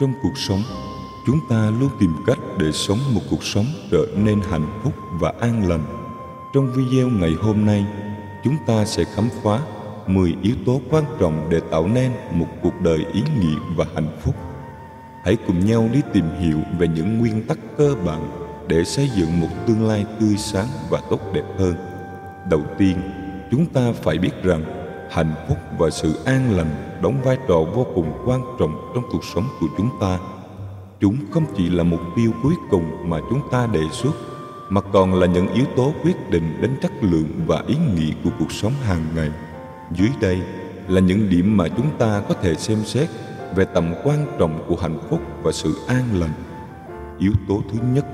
Trong cuộc sống, chúng ta luôn tìm cách để sống một cuộc sống trở nên hạnh phúc và an lành. Trong video ngày hôm nay, chúng ta sẽ khám phá 10 yếu tố quan trọng để tạo nên một cuộc đời ý nghĩa và hạnh phúc. Hãy cùng nhau đi tìm hiểu về những nguyên tắc cơ bản để xây dựng một tương lai tươi sáng và tốt đẹp hơn. Đầu tiên, chúng ta phải biết rằng hạnh phúc và sự an lành đóng vai trò vô cùng quan trọng trong cuộc sống của chúng ta. Chúng không chỉ là mục tiêu cuối cùng mà chúng ta đề xuất, mà còn là những yếu tố quyết định đến chất lượng và ý nghĩa của cuộc sống hàng ngày. Dưới đây là những điểm mà chúng ta có thể xem xét về tầm quan trọng của hạnh phúc và sự an lành. Yếu tố thứ nhất,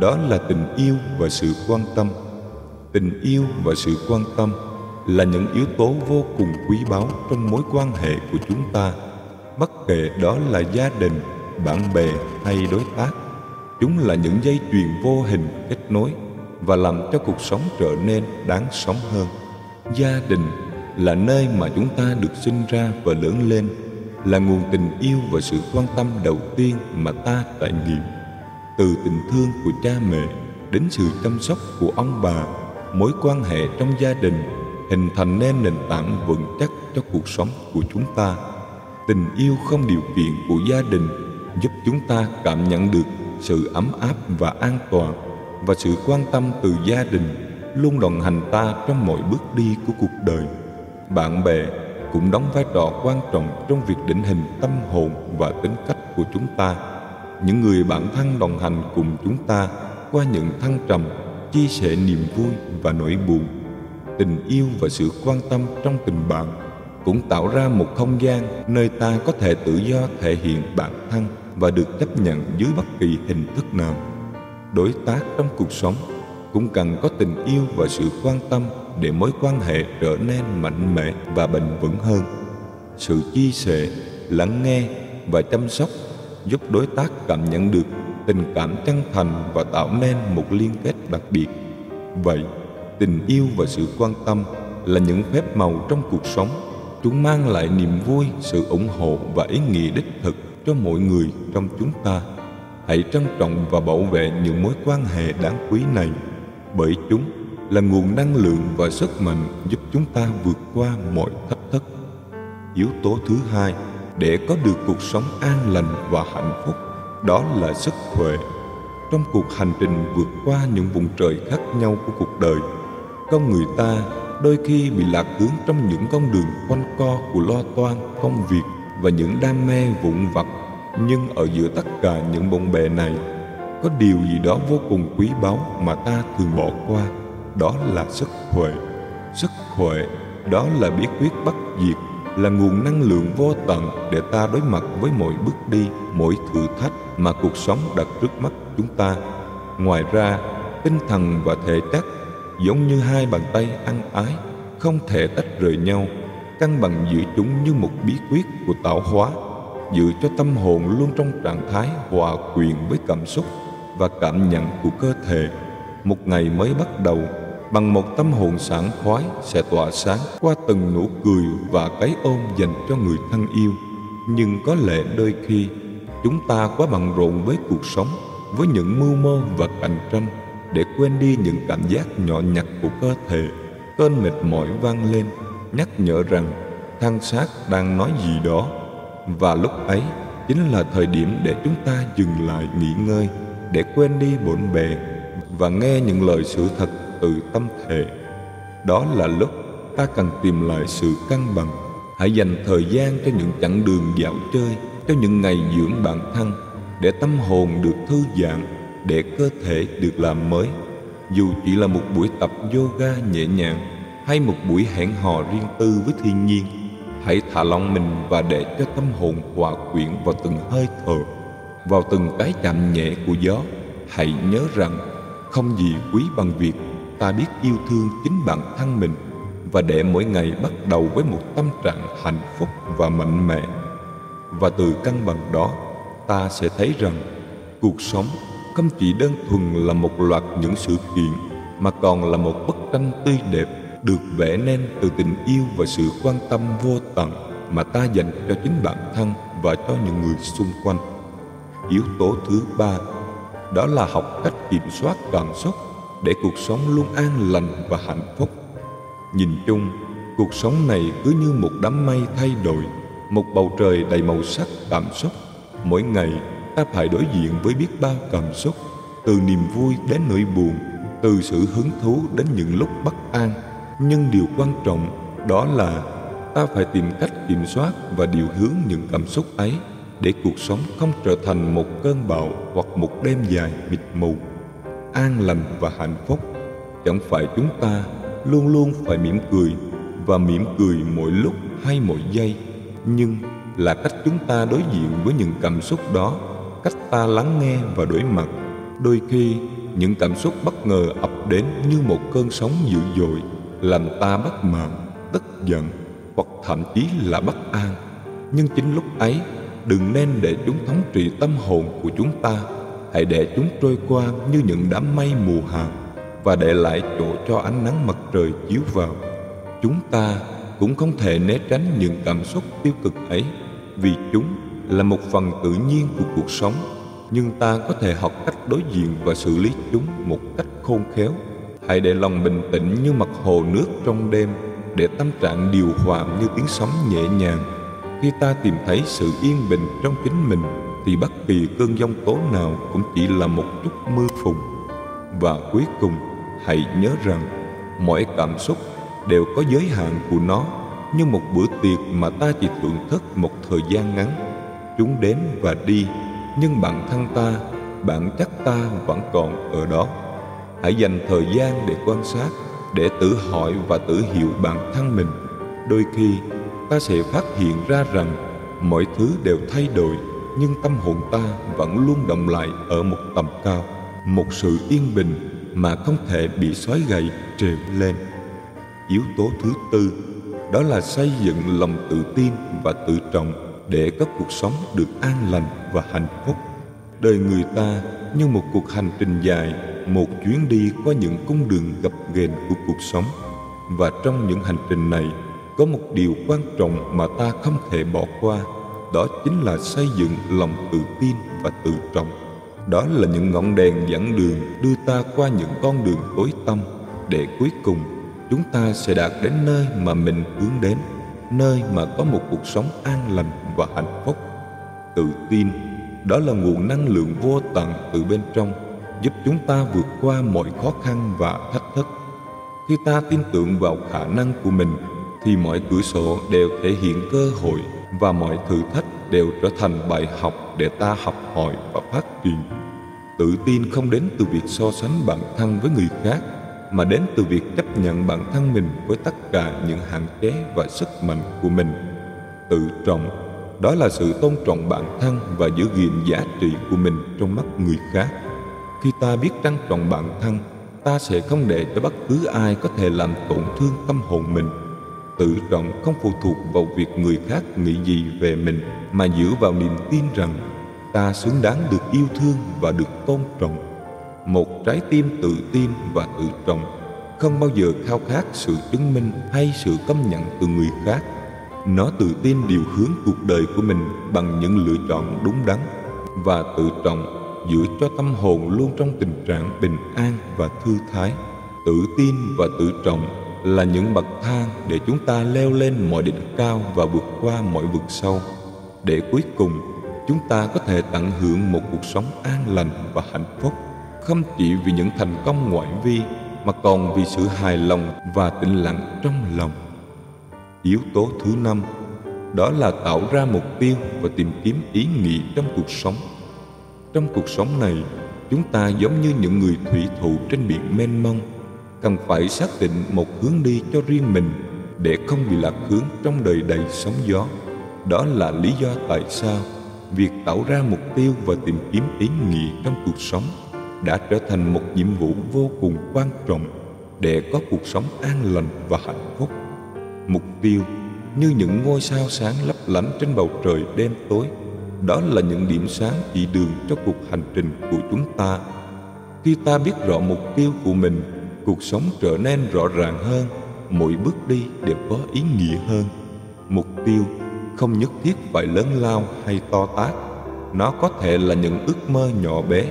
đó là tình yêu và sự quan tâm. Tình yêu và sự quan tâm là những yếu tố vô cùng quý báu trong mối quan hệ của chúng ta. Bất kể đó là gia đình, bạn bè hay đối tác, chúng là những dây chuyền vô hình kết nối và làm cho cuộc sống trở nên đáng sống hơn. Gia đình là nơi mà chúng ta được sinh ra và lớn lên, là nguồn tình yêu và sự quan tâm đầu tiên mà ta trải nghiệm. Từ tình thương của cha mẹ đến sự chăm sóc của ông bà, mối quan hệ trong gia đình hình thành nên nền tảng vững chắc cho cuộc sống của chúng ta. Tình yêu không điều kiện của gia đình giúp chúng ta cảm nhận được sự ấm áp và an toàn, và sự quan tâm từ gia đình luôn đồng hành ta trong mọi bước đi của cuộc đời. Bạn bè cũng đóng vai trò quan trọng trong việc định hình tâm hồn và tính cách của chúng ta. Những người bạn thân đồng hành cùng chúng ta qua những thăng trầm, chia sẻ niềm vui và nỗi buồn. Tình yêu và sự quan tâm trong tình bạn cũng tạo ra một không gian nơi ta có thể tự do thể hiện bản thân và được chấp nhận dưới bất kỳ hình thức nào. Đối tác trong cuộc sống cũng cần có tình yêu và sự quan tâm để mối quan hệ trở nên mạnh mẽ và bền vững hơn. Sự chia sẻ, lắng nghe và chăm sóc giúp đối tác cảm nhận được tình cảm chân thành và tạo nên một liên kết đặc biệt. Vậy, tình yêu và sự quan tâm là những phép màu trong cuộc sống. Chúng mang lại niềm vui, sự ủng hộ và ý nghĩa đích thực cho mỗi người trong chúng ta. Hãy trân trọng và bảo vệ những mối quan hệ đáng quý này, bởi chúng là nguồn năng lượng và sức mạnh giúp chúng ta vượt qua mọi thách thức. Yếu tố thứ hai để có được cuộc sống an lành và hạnh phúc, đó là sức khỏe. Trong cuộc hành trình vượt qua những vùng trời khác nhau của cuộc đời, con người ta đôi khi bị lạc hướng trong những con đường quanh co của lo toan, công việc và những đam mê vụn vặt. Nhưng ở giữa tất cả những bộn bề này, có điều gì đó vô cùng quý báu mà ta thường bỏ qua, đó là sức khỏe. Sức khỏe, đó là bí quyết bất diệt, là nguồn năng lượng vô tận để ta đối mặt với mỗi bước đi, mỗi thử thách mà cuộc sống đặt trước mắt chúng ta. Ngoài ra, tinh thần và thể chất giống như hai bàn tay ân ái, không thể tách rời nhau, cân bằng giữa chúng như một bí quyết của tạo hóa, giữ cho tâm hồn luôn trong trạng thái hòa quyện với cảm xúc và cảm nhận của cơ thể. Một ngày mới bắt đầu bằng một tâm hồn sảng khoái sẽ tỏa sáng qua từng nụ cười và cái ôm dành cho người thân yêu. Nhưng có lẽ đôi khi chúng ta quá bận rộn với cuộc sống, với những mưu mô và cạnh tranh, để quên đi những cảm giác nhỏ nhặt của cơ thể. Cơn mệt mỏi vang lên nhắc nhở rằng thân xác đang nói gì đó, và lúc ấy chính là thời điểm để chúng ta dừng lại nghỉ ngơi, để quên đi bộn bề và nghe những lời sự thật từ tâm thể. Đó là lúc ta cần tìm lại sự cân bằng. Hãy dành thời gian cho những chặng đường dạo chơi, cho những ngày dưỡng bản thân, để tâm hồn được thư giãn, để cơ thể được làm mới. Dù chỉ là một buổi tập yoga nhẹ nhàng hay một buổi hẹn hò riêng tư với thiên nhiên, hãy thả lỏng mình và để cho tâm hồn hòa quyện vào từng hơi thở, vào từng cái chạm nhẹ của gió. Hãy nhớ rằng không gì quý bằng việc ta biết yêu thương chính bản thân mình, và để mỗi ngày bắt đầu với một tâm trạng hạnh phúc và mạnh mẽ. Và từ cân bằng đó, ta sẽ thấy rằng cuộc sống không chỉ đơn thuần là một loạt những sự kiện, mà còn là một bức tranh tươi đẹp được vẽ nên từ tình yêu và sự quan tâm vô tận. mà ta dành cho chính bản thân và cho những người xung quanh. Yếu tố thứ ba, đó là học cách kiểm soát cảm xúc để cuộc sống luôn an lành và hạnh phúc. Nhìn chung, cuộc sống này cứ như một đám mây thay đổi, một bầu trời đầy màu sắc cảm xúc. Mỗi ngày ta phải đối diện với biết bao cảm xúc, từ niềm vui đến nỗi buồn, từ sự hứng thú đến những lúc bất an. Nhưng điều quan trọng đó là ta phải tìm cách kiểm soát và điều hướng những cảm xúc ấy, để cuộc sống không trở thành một cơn bão hoặc một đêm dài mịt mù. An lành và hạnh phúc chẳng phải chúng ta luôn luôn phải mỉm cười và mỉm cười mỗi lúc hay mỗi giây, nhưng là cách chúng ta đối diện với những cảm xúc đó, cách ta lắng nghe và đối mặt. Đôi khi những cảm xúc bất ngờ ập đến như một cơn sóng dữ dội, làm ta bất mãn, tức giận hoặc thậm chí là bất an. Nhưng chính lúc ấy, đừng nên để chúng thống trị tâm hồn của chúng ta. Hãy để chúng trôi qua như những đám mây mùa hạ và để lại chỗ cho ánh nắng mặt trời chiếu vào. Chúng ta cũng không thể né tránh những cảm xúc tiêu cực ấy, vì chúng là một phần tự nhiên của cuộc sống. Nhưng ta có thể học cách đối diện và xử lý chúng một cách khôn khéo. Hãy để lòng bình tĩnh như mặt hồ nước trong đêm, để tâm trạng điều hòa như tiếng sóng nhẹ nhàng. Khi ta tìm thấy sự yên bình trong chính mình, thì bất kỳ cơn giông tố nào cũng chỉ là một chút mưa phùn. Và cuối cùng, hãy nhớ rằng mọi cảm xúc đều có giới hạn của nó, như một bữa tiệc mà ta chỉ thưởng thức một thời gian ngắn. Chúng đến và đi, nhưng bản thân ta, bản chất ta vẫn còn ở đó. Hãy dành thời gian để quan sát, để tự hỏi và tự hiểu bản thân mình. Đôi khi ta sẽ phát hiện ra rằng mọi thứ đều thay đổi, nhưng tâm hồn ta vẫn luôn đọng lại ở một tầm cao, một sự yên bình mà không thể bị xói gậy trèo lên. Yếu tố thứ tư, đó là xây dựng lòng tự tin và tự trọng để có cuộc sống được an lành và hạnh phúc. Đời người ta như một cuộc hành trình dài, một chuyến đi qua những cung đường gập ghềnh của cuộc sống. Và trong những hành trình này, có một điều quan trọng mà ta không thể bỏ qua, đó chính là xây dựng lòng tự tin và tự trọng. Đó là những ngọn đèn dẫn đường đưa ta qua những con đường tối tăm, để cuối cùng chúng ta sẽ đạt đến nơi mà mình hướng đến, nơi mà có một cuộc sống an lành và hạnh phúc. Tự tin, đó là nguồn năng lượng vô tận từ bên trong, giúp chúng ta vượt qua mọi khó khăn và thách thức. Khi ta tin tưởng vào khả năng của mình, thì mọi cửa sổ đều thể hiện cơ hội, và mọi thử thách đều trở thành bài học để ta học hỏi và phát triển. Tự tin không đến từ việc so sánh bản thân với người khác, mà đến từ việc chấp nhận bản thân mình với tất cả những hạn chế và sức mạnh của mình. Tự trọng, đó là sự tôn trọng bản thân và giữ gìn giá trị của mình trong mắt người khác. Khi ta biết trân trọng bản thân, ta sẽ không để cho bất cứ ai có thể làm tổn thương tâm hồn mình. Tự trọng không phụ thuộc vào việc người khác nghĩ gì về mình, mà dựa vào niềm tin rằng ta xứng đáng được yêu thương và được tôn trọng. Một trái tim tự tin và tự trọng không bao giờ khao khát sự chứng minh hay sự công nhận từ người khác. Nó tự tin điều hướng cuộc đời của mình bằng những lựa chọn đúng đắn, và tự trọng giữ cho tâm hồn luôn trong tình trạng bình an và thư thái. Tự tin và tự trọng là những bậc thang để chúng ta leo lên mọi đỉnh cao và vượt qua mọi vực sâu, để cuối cùng chúng ta có thể tận hưởng một cuộc sống an lành và hạnh phúc, không chỉ vì những thành công ngoại vi, mà còn vì sự hài lòng và tĩnh lặng trong lòng. Yếu tố thứ năm, đó là tạo ra mục tiêu và tìm kiếm ý nghĩa trong cuộc sống. Trong cuộc sống này, chúng ta giống như những người thủy thủ trên biển mênh mông, cần phải xác định một hướng đi cho riêng mình để không bị lạc hướng trong đời đầy sóng gió. Đó là lý do tại sao việc tạo ra mục tiêu và tìm kiếm ý nghĩa trong cuộc sống đã trở thành một nhiệm vụ vô cùng quan trọng để có cuộc sống an lành và hạnh phúc. Mục tiêu như những ngôi sao sáng lấp lánh trên bầu trời đêm tối, đó là những điểm sáng chỉ đường cho cuộc hành trình của chúng ta. Khi ta biết rõ mục tiêu của mình, cuộc sống trở nên rõ ràng hơn, mỗi bước đi đều có ý nghĩa hơn. Mục tiêu không nhất thiết phải lớn lao hay to tát. Nó có thể là những ước mơ nhỏ bé,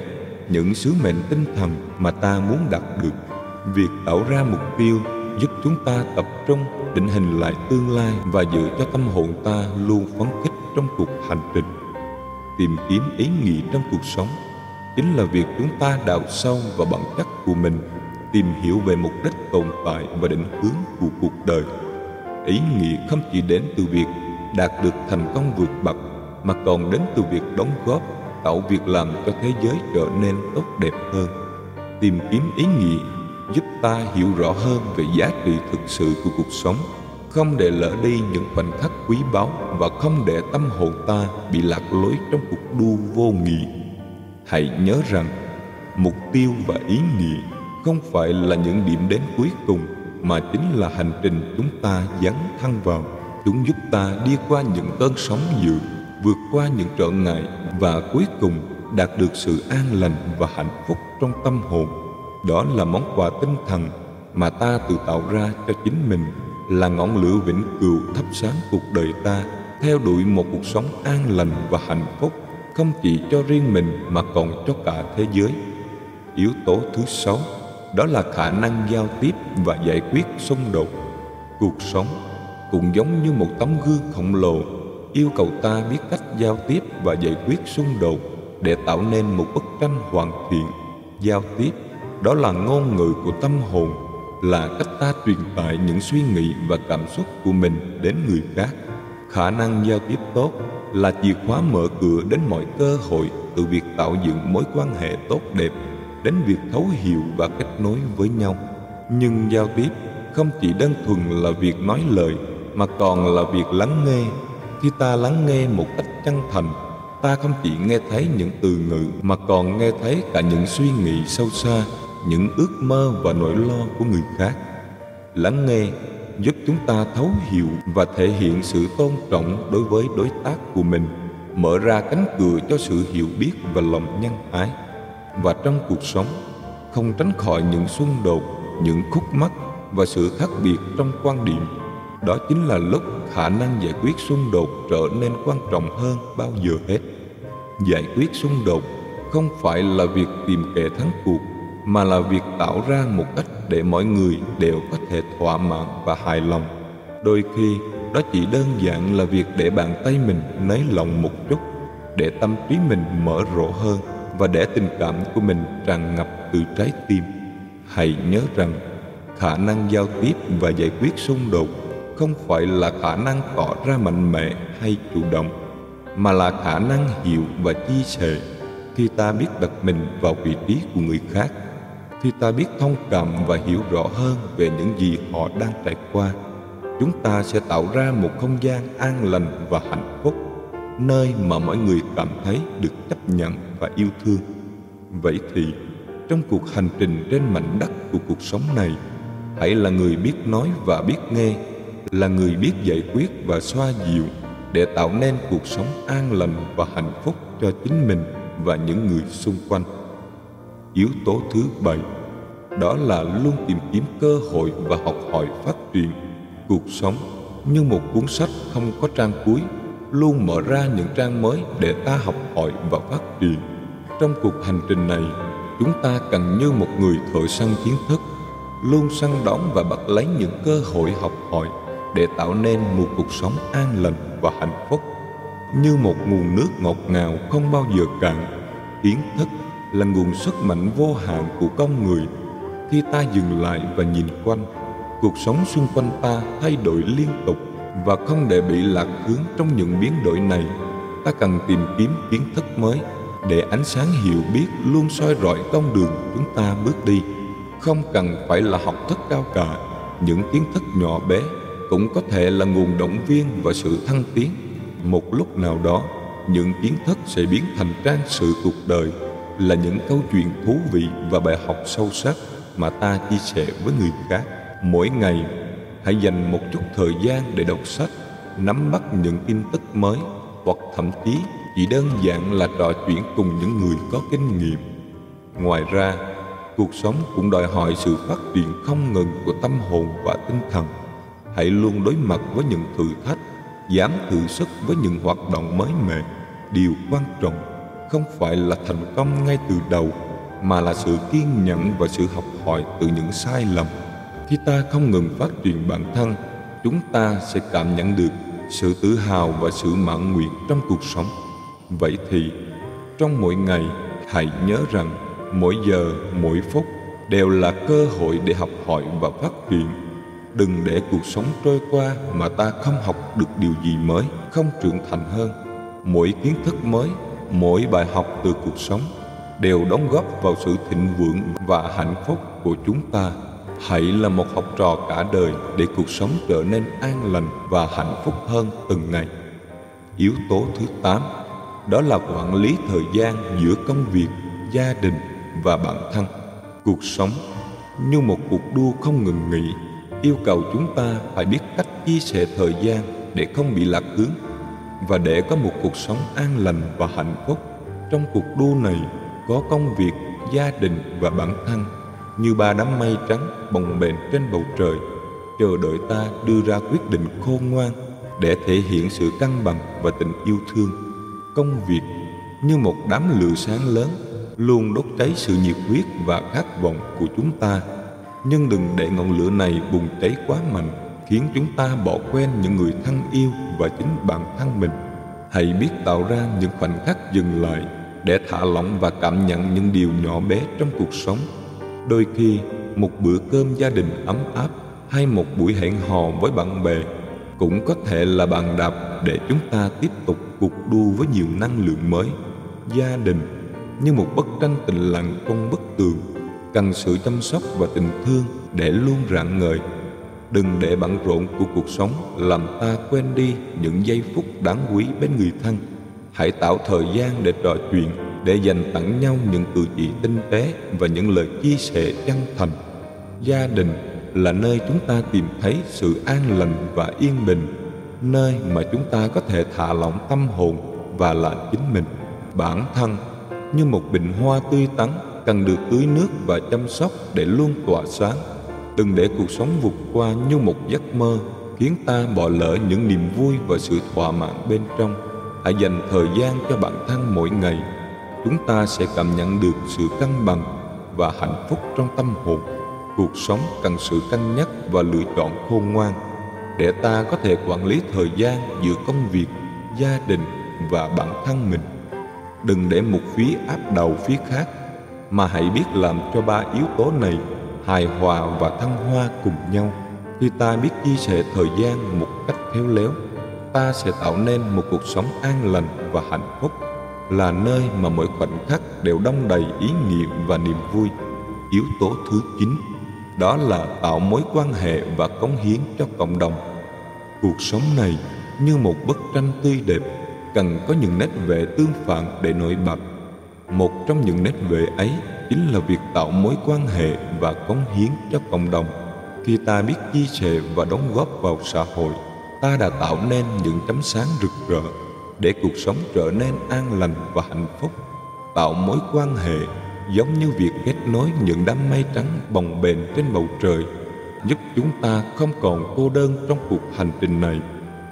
những sứ mệnh tinh thần mà ta muốn đạt được. Việc tạo ra mục tiêu giúp chúng ta tập trung, định hình lại tương lai và giữ cho tâm hồn ta luôn phấn khích trong cuộc hành trình. Tìm kiếm ý nghĩa trong cuộc sống chính là việc chúng ta đào sâu vào bản chất của mình, tìm hiểu về mục đích tồn tại và định hướng của cuộc đời. Ý nghĩa không chỉ đến từ việc đạt được thành công vượt bậc, mà còn đến từ việc đóng góp, tạo việc làm cho thế giới trở nên tốt đẹp hơn. Tìm kiếm ý nghĩa giúp ta hiểu rõ hơn về giá trị thực sự của cuộc sống, không để lỡ đi những khoảnh khắc quý báu và không để tâm hồn ta bị lạc lối trong cuộc đua vô nghĩa. Hãy nhớ rằng, mục tiêu và ý nghĩa không phải là những điểm đến cuối cùng, mà chính là hành trình chúng ta dấn thân vào. Chúng giúp ta đi qua những cơn sóng dữ, vượt qua những trở ngại và cuối cùng đạt được sự an lành và hạnh phúc trong tâm hồn. Đó là món quà tinh thần mà ta tự tạo ra cho chính mình, là ngọn lửa vĩnh cửu thắp sáng cuộc đời ta, theo đuổi một cuộc sống an lành và hạnh phúc, không chỉ cho riêng mình mà còn cho cả thế giới. Yếu tố thứ 6, đó là khả năng giao tiếp và giải quyết xung đột. Cuộc sống cũng giống như một tấm gương khổng lồ, yêu cầu ta biết cách giao tiếp và giải quyết xung đột để tạo nên một bức tranh hoàn thiện. Giao tiếp, đó là ngôn ngữ của tâm hồn, là cách ta truyền tải những suy nghĩ và cảm xúc của mình đến người khác. Khả năng giao tiếp tốt là chìa khóa mở cửa đến mọi cơ hội, từ việc tạo dựng mối quan hệ tốt đẹp đến việc thấu hiểu và kết nối với nhau. Nhưng giao tiếp không chỉ đơn thuần là việc nói lời, mà còn là việc lắng nghe. Khi ta lắng nghe một cách chân thành, ta không chỉ nghe thấy những từ ngữ mà còn nghe thấy cả những suy nghĩ sâu xa, những ước mơ và nỗi lo của người khác. Lắng nghe giúp chúng ta thấu hiểu và thể hiện sự tôn trọng đối với đối tác của mình, mở ra cánh cửa cho sự hiểu biết và lòng nhân ái. Và trong cuộc sống, không tránh khỏi những xung đột, những khúc mắc và sự khác biệt trong quan điểm. Đó chính là lúc khả năng giải quyết xung đột trở nên quan trọng hơn bao giờ hết. Giải quyết xung đột không phải là việc tìm kẻ thắng cuộc, mà là việc tạo ra một cách để mọi người đều có thể thỏa mãn và hài lòng. Đôi khi, đó chỉ đơn giản là việc để bàn tay mình nới lỏng một chút, để tâm trí mình mở rộng hơn và để tình cảm của mình tràn ngập từ trái tim. Hãy nhớ rằng, khả năng giao tiếp và giải quyết xung đột không phải là khả năng tỏ ra mạnh mẽ hay chủ động, mà là khả năng hiểu và chia sẻ. Khi ta biết đặt mình vào vị trí của người khác, khi ta biết thông cảm và hiểu rõ hơn về những gì họ đang trải qua, chúng ta sẽ tạo ra một không gian an lành và hạnh phúc, nơi mà mọi người cảm thấy được chấp nhận và yêu thương. Vậy thì, trong cuộc hành trình trên mảnh đất của cuộc sống này, hãy là người biết nói và biết nghe, là người biết giải quyết và xoa dịu, để tạo nên cuộc sống an lành và hạnh phúc cho chính mình và những người xung quanh. Yếu tố thứ 7, đó là luôn tìm kiếm cơ hội và học hỏi phát triển. Cuộc sống như một cuốn sách không có trang cuối, luôn mở ra những trang mới để ta học hỏi và phát triển. Trong cuộc hành trình này, chúng ta cần như một người thợ săn kiến thức, luôn săn đón và bắt lấy những cơ hội học hỏi để tạo nên một cuộc sống an lành và hạnh phúc. Như một nguồn nước ngọt ngào không bao giờ cạn, kiến thức là nguồn sức mạnh vô hạn của con người. Khi ta dừng lại và nhìn quanh, cuộc sống xung quanh ta thay đổi liên tục, và không để bị lạc hướng trong những biến đổi này, ta cần tìm kiếm kiến thức mới để ánh sáng hiểu biết luôn soi rọi con đường chúng ta bước đi. Không cần phải là học thức cao cả, những kiến thức nhỏ bé cũng có thể là nguồn động viên và sự thăng tiến. Một lúc nào đó, những kiến thức sẽ biến thành trang sử cuộc đời, là những câu chuyện thú vị và bài học sâu sắc mà ta chia sẻ với người khác. Mỗi ngày, hãy dành một chút thời gian để đọc sách, nắm bắt những tin tức mới, hoặc thậm chí chỉ đơn giản là trò chuyện cùng những người có kinh nghiệm. Ngoài ra, cuộc sống cũng đòi hỏi sự phát triển không ngừng của tâm hồn và tinh thần. Hãy luôn đối mặt với những thử thách, dám thử sức với những hoạt động mới mẻ. Điều quan trọng không phải là thành công ngay từ đầu, mà là sự kiên nhẫn và sự học hỏi từ những sai lầm. Khi ta không ngừng phát triển bản thân, chúng ta sẽ cảm nhận được sự tự hào và sự mãn nguyện trong cuộc sống. Vậy thì, trong mỗi ngày, hãy nhớ rằng mỗi giờ, mỗi phút đều là cơ hội để học hỏi và phát triển. Đừng để cuộc sống trôi qua mà ta không học được điều gì mới, không trưởng thành hơn. Mỗi kiến thức mới, mỗi bài học từ cuộc sống đều đóng góp vào sự thịnh vượng và hạnh phúc của chúng ta. Hãy là một học trò cả đời để cuộc sống trở nên an lành và hạnh phúc hơn từng ngày. Yếu tố thứ 8, đó là quản lý thời gian giữa công việc, gia đình và bản thân. Cuộc sống như một cuộc đua không ngừng nghỉ, yêu cầu chúng ta phải biết cách chia sẻ thời gian để không bị lạc hướng. Và để có một cuộc sống an lành và hạnh phúc, trong cuộc đua này có công việc, gia đình và bản thân như ba đám mây trắng bồng bềnh trên bầu trời, chờ đợi ta đưa ra quyết định khôn ngoan để thể hiện sự cân bằng và tình yêu thương. Công việc như một đám lửa sáng lớn, luôn đốt cháy sự nhiệt huyết và khát vọng của chúng ta. Nhưng đừng để ngọn lửa này bùng cháy quá mạnh, khiến chúng ta bỏ quên những người thân yêu và chính bản thân mình. Hãy biết tạo ra những khoảnh khắc dừng lại để thả lỏng và cảm nhận những điều nhỏ bé trong cuộc sống. Đôi khi, một bữa cơm gia đình ấm áp hay một buổi hẹn hò với bạn bè cũng có thể là bàn đạp để chúng ta tiếp tục cuộc đua với nhiều năng lượng mới. Gia đình như một bức tranh tĩnh lặng trong bức tường, cần sự chăm sóc và tình thương để luôn rạng ngời. Đừng để bận rộn của cuộc sống làm ta quên đi những giây phút đáng quý bên người thân. Hãy tạo thời gian để trò chuyện, để dành tặng nhau những cử chỉ tinh tế và những lời chia sẻ chân thành. Gia đình là nơi chúng ta tìm thấy sự an lành và yên bình, nơi mà chúng ta có thể thả lỏng tâm hồn và là chính mình. Bản thân như một bình hoa tươi tắn, cần được tưới nước và chăm sóc để luôn tỏa sáng. Đừng để cuộc sống vụt qua như một giấc mơ, khiến ta bỏ lỡ những niềm vui và sự thỏa mãn bên trong. Hãy dành thời gian cho bản thân mỗi ngày. Chúng ta sẽ cảm nhận được sự cân bằng và hạnh phúc trong tâm hồn. Cuộc sống cần sự cân nhắc và lựa chọn khôn ngoan, để ta có thể quản lý thời gian giữa công việc, gia đình và bản thân mình. Đừng để một phía áp đầu phía khác, mà hãy biết làm cho ba yếu tố này hài hòa và thăng hoa cùng nhau. Khi ta biết chia sẻ thời gian một cách khéo léo, ta sẽ tạo nên một cuộc sống an lành và hạnh phúc, là nơi mà mỗi khoảnh khắc đều đong đầy ý nghĩa và niềm vui. Yếu tố thứ 9, đó là tạo mối quan hệ và cống hiến cho cộng đồng. Cuộc sống này như một bức tranh tươi đẹp, cần có những nét vẽ tương phản để nổi bật. Một trong những nét vẽ ấy chính là việc tạo mối quan hệ và cống hiến cho cộng đồng. Khi ta biết chia sẻ và đóng góp vào xã hội, ta đã tạo nên những chấm sáng rực rỡ để cuộc sống trở nên an lành và hạnh phúc. Tạo mối quan hệ giống như việc kết nối những đám mây trắng bồng bềnh trên bầu trời, giúp chúng ta không còn cô đơn trong cuộc hành trình này.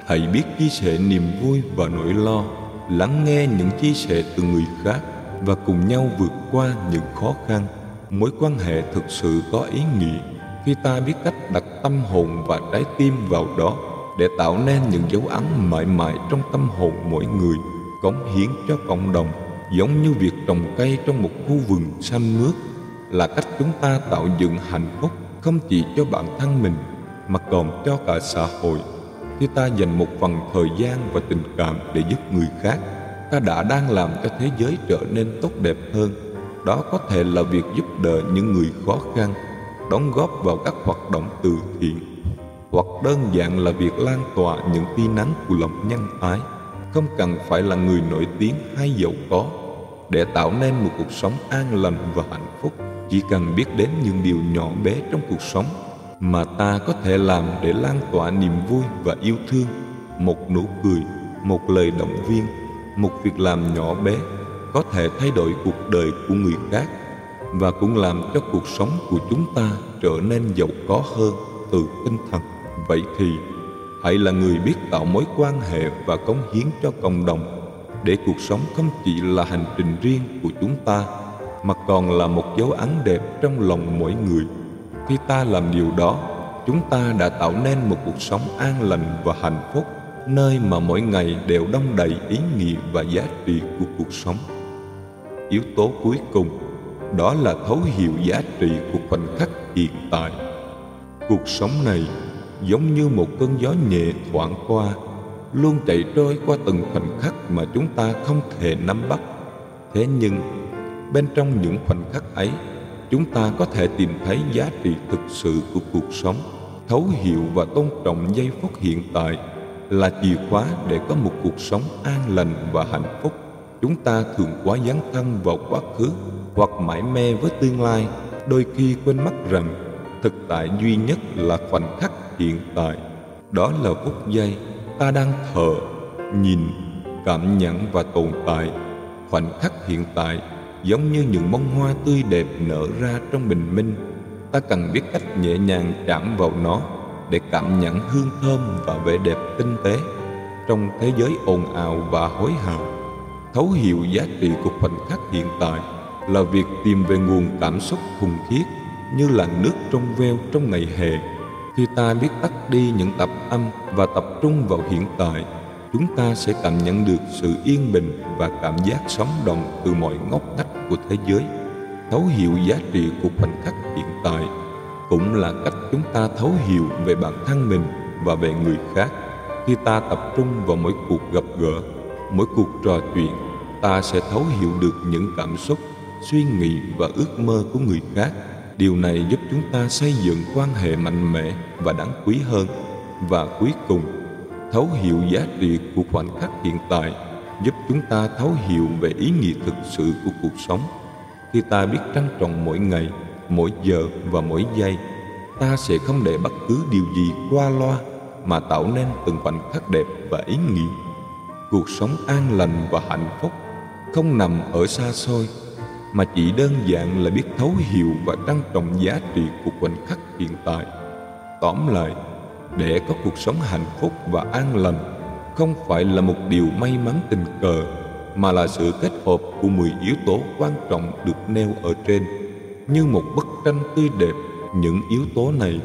Hãy biết chia sẻ niềm vui và nỗi lo, lắng nghe những chia sẻ từ người khác và cùng nhau vượt qua những khó khăn. Mối quan hệ thực sự có ý nghĩa khi ta biết cách đặt tâm hồn và trái tim vào đó, để tạo nên những dấu ấn mãi mãi trong tâm hồn mỗi người. Cống hiến cho cộng đồng giống như việc trồng cây trong một khu vườn xanh mướt, là cách chúng ta tạo dựng hạnh phúc không chỉ cho bản thân mình mà còn cho cả xã hội. Khi ta dành một phần thời gian và tình cảm để giúp người khác, ta đã đang làm cho thế giới trở nên tốt đẹp hơn. Đó có thể là việc giúp đỡ những người khó khăn, đóng góp vào các hoạt động từ thiện, hoặc đơn giản là việc lan tỏa những tia nắng của lòng nhân ái. Không cần phải là người nổi tiếng hay giàu có để tạo nên một cuộc sống an lành và hạnh phúc. Chỉ cần biết đến những điều nhỏ bé trong cuộc sống mà ta có thể làm để lan tỏa niềm vui và yêu thương. Một nụ cười, một lời động viên, một việc làm nhỏ bé có thể thay đổi cuộc đời của người khác, và cũng làm cho cuộc sống của chúng ta trở nên giàu có hơn từ tinh thần. Vậy thì Hãy là người biết tạo mối quan hệ và cống hiến cho cộng đồng, để cuộc sống không chỉ là hành trình riêng của chúng ta, mà còn là một dấu ấn đẹp trong lòng mỗi người. Khi ta làm điều đó, chúng ta đã tạo nên một cuộc sống an lành và hạnh phúc, nơi mà mỗi ngày đều đong đầy ý nghĩa và giá trị của cuộc sống. Yếu tố cuối cùng, đó là thấu hiểu giá trị của khoảnh khắc hiện tại. Cuộc sống này giống như một cơn gió nhẹ thoảng qua, luôn chạy trôi qua từng khoảnh khắc mà chúng ta không thể nắm bắt. Thế nhưng, bên trong những khoảnh khắc ấy, chúng ta có thể tìm thấy giá trị thực sự của cuộc sống. Thấu hiểu và tôn trọng giây phút hiện tại là chìa khóa để có một cuộc sống an lành và hạnh phúc. Chúng ta thường quá dấn thân vào quá khứ hoặc mải mê với tương lai, đôi khi quên mất rằng thực tại duy nhất là khoảnh khắc hiện tại. Đó là phút giây ta đang thở, nhìn, cảm nhận và tồn tại. Khoảnh khắc hiện tại giống như những bông hoa tươi đẹp nở ra trong bình minh. Ta cần biết cách nhẹ nhàng chạm vào nó để cảm nhận hương thơm và vẻ đẹp tinh tế trong thế giới ồn ào và hối hả. Thấu hiểu giá trị của khoảnh khắc hiện tại là việc tìm về nguồn cảm xúc thuần khiết như là nước trong veo trong ngày hè. Khi ta biết tắt đi những tạp âm và tập trung vào hiện tại, chúng ta sẽ cảm nhận được sự yên bình và cảm giác sống động từ mọi ngóc ngách của thế giới. Thấu hiểu giá trị của khoảnh khắc hiện tại cũng là cách chúng ta thấu hiểu về bản thân mình và về người khác. Khi ta tập trung vào mỗi cuộc gặp gỡ, mỗi cuộc trò chuyện, ta sẽ thấu hiểu được những cảm xúc, suy nghĩ và ước mơ của người khác. Điều này giúp chúng ta xây dựng quan hệ mạnh mẽ và đáng quý hơn. Và cuối cùng, thấu hiểu giá trị của khoảnh khắc hiện tại giúp chúng ta thấu hiểu về ý nghĩa thực sự của cuộc sống. Khi ta biết trân trọng mỗi ngày, mỗi giờ và mỗi giây, ta sẽ không để bất cứ điều gì qua loa mà tạo nên từng khoảnh khắc đẹp và ý nghĩa. Cuộc sống an lành và hạnh phúc không nằm ở xa xôi, mà chỉ đơn giản là biết thấu hiểu và trân trọng giá trị của khoảnh khắc hiện tại. Tóm lại, để có cuộc sống hạnh phúc và an lành không phải là một điều may mắn tình cờ, mà là sự kết hợp của 10 yếu tố quan trọng được nêu ở trên. Như một bức tranh tươi đẹp, những yếu tố này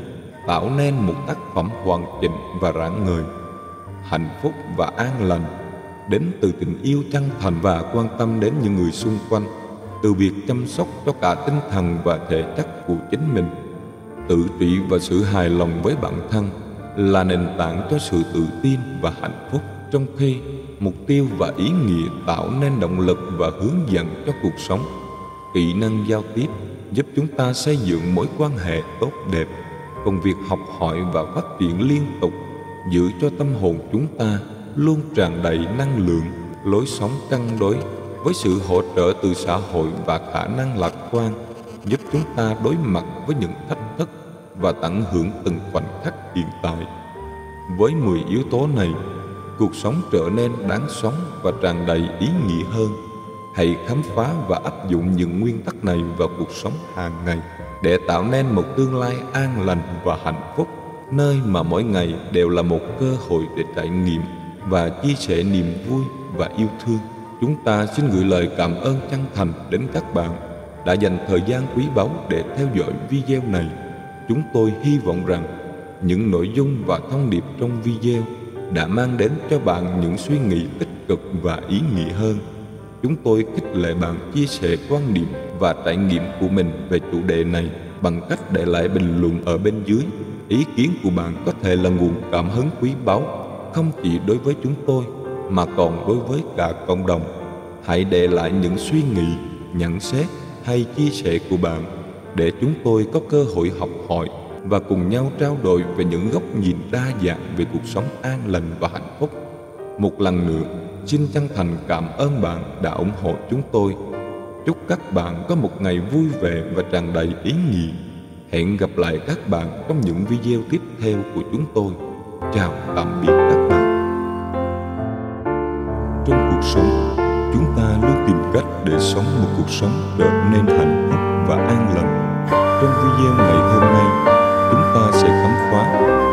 tạo nên một tác phẩm hoàn chỉnh và rạng ngời. Hạnh phúc và an lành đến từ tình yêu chân thành và quan tâm đến những người xung quanh, từ việc chăm sóc cho cả tinh thần và thể chất của chính mình. Tự trị và sự hài lòng với bản thân là nền tảng cho sự tự tin và hạnh phúc, trong khi mục tiêu và ý nghĩa tạo nên động lực và hướng dẫn cho cuộc sống. Kỹ năng giao tiếp giúp chúng ta xây dựng mối quan hệ tốt đẹp, còn việc học hỏi và phát triển liên tục giữ cho tâm hồn chúng ta luôn tràn đầy năng lượng. Lối sống cân đối với sự hỗ trợ từ xã hội và khả năng lạc quan giúp chúng ta đối mặt với những thách thức và tận hưởng từng khoảnh khắc hiện tại. Với 10 yếu tố này, cuộc sống trở nên đáng sống và tràn đầy ý nghĩa hơn. Hãy khám phá và áp dụng những nguyên tắc này vào cuộc sống hàng ngày để tạo nên một tương lai an lành và hạnh phúc, nơi mà mỗi ngày đều là một cơ hội để trải nghiệm và chia sẻ niềm vui và yêu thương. Chúng ta xin gửi lời cảm ơn chân thành đến các bạn đã dành thời gian quý báu để theo dõi video này. Chúng tôi hy vọng rằng những nội dung và thông điệp trong video đã mang đến cho bạn những suy nghĩ tích cực và ý nghĩa hơn. Chúng tôi khích lệ bạn chia sẻ quan điểm và trải nghiệm của mình về chủ đề này bằng cách để lại bình luận ở bên dưới. Ý kiến của bạn có thể là nguồn cảm hứng quý báu, không chỉ đối với chúng tôi mà còn đối với cả cộng đồng. Hãy để lại những suy nghĩ, nhận xét hay chia sẻ của bạn để chúng tôi có cơ hội học hỏi và cùng nhau trao đổi về những góc nhìn đa dạng về cuộc sống an lành và hạnh phúc. Một lần nữa, xin chân thành cảm ơn bạn đã ủng hộ chúng tôi. Chúc các bạn có một ngày vui vẻ và tràn đầy ý nghĩa. Hẹn gặp lại các bạn trong những video tiếp theo của chúng tôi. Chào tạm biệt các bạn. Trong cuộc sống, chúng ta luôn tìm cách để sống một cuộc sống trở nên hạnh phúc và an lành. Trong video ngày hôm nay, chúng ta sẽ khám phá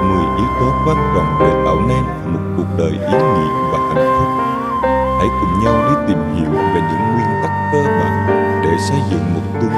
10 yếu tố quan trọng để tạo nên một cuộc đời ý nghĩa và hạnh phúc. Hãy cùng nhau đi tìm hiểu về những nguyên tắc cơ bản để xây dựng một tương